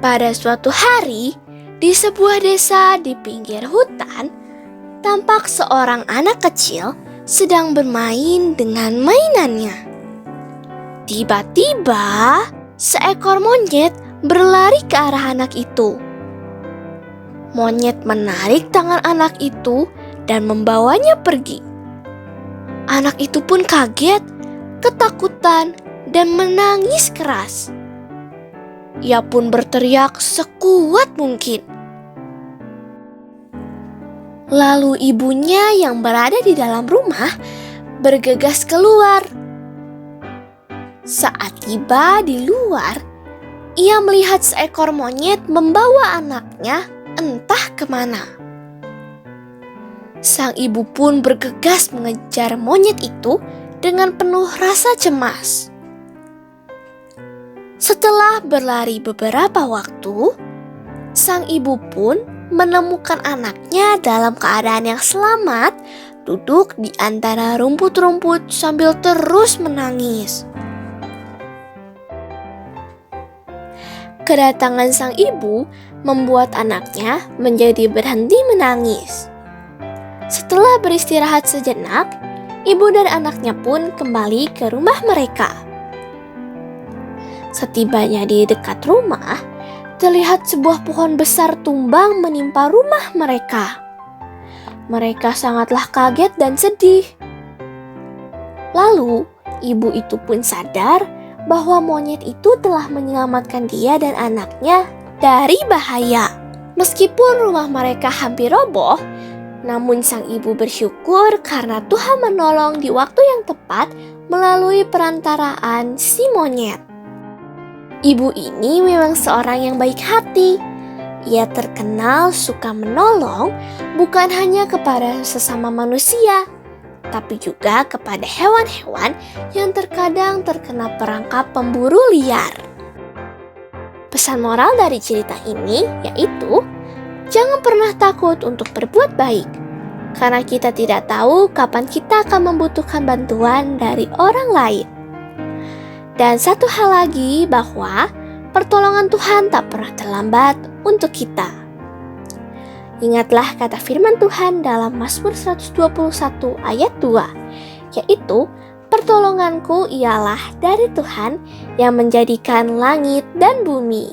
Pada suatu hari, di sebuah desa di pinggir hutan, tampak seorang anak kecil sedang bermain dengan mainannya. Tiba-tiba, seekor monyet berlari ke arah anak itu. Monyet menarik tangan anak itu dan membawanya pergi. Anak itu pun kaget, ketakutan, dan menangis keras. Ia pun berteriak sekuat mungkin. Lalu ibunya yang berada di dalam rumah bergegas keluar. Saat tiba di luar, ia melihat seekor monyet membawa anaknya entah kemana. Sang ibu pun bergegas mengejar monyet itu dengan penuh rasa cemas. Setelah berlari beberapa waktu, sang ibu pun menemukan anaknya dalam keadaan yang selamat, duduk di antara rumput-rumput sambil terus menangis. Kedatangan sang ibu membuat anaknya menjadi berhenti menangis. Setelah beristirahat sejenak, ibu dan anaknya pun kembali ke rumah mereka. Setibanya di dekat rumah, terlihat sebuah pohon besar tumbang menimpa rumah mereka. Mereka sangatlah kaget dan sedih. Lalu, ibu itu pun sadar bahwa monyet itu telah menyelamatkan dia dan anaknya dari bahaya. Meskipun rumah mereka hampir roboh, namun sang ibu bersyukur karena Tuhan menolong di waktu yang tepat melalui perantaraan si monyet. Ibu ini memang seorang yang baik hati. Ia terkenal suka menolong bukan hanya kepada sesama manusia, tapi juga kepada hewan-hewan yang terkadang terkena perangkap pemburu liar. Pesan moral dari cerita ini yaitu, jangan pernah takut untuk berbuat baik, karena kita tidak tahu kapan kita akan membutuhkan bantuan dari orang lain. Dan satu hal lagi, bahwa pertolongan Tuhan tak pernah terlambat untuk kita. Ingatlah kata firman Tuhan dalam Mazmur 121 ayat 2, yaitu, pertolonganku ialah dari Tuhan yang menjadikan langit dan bumi.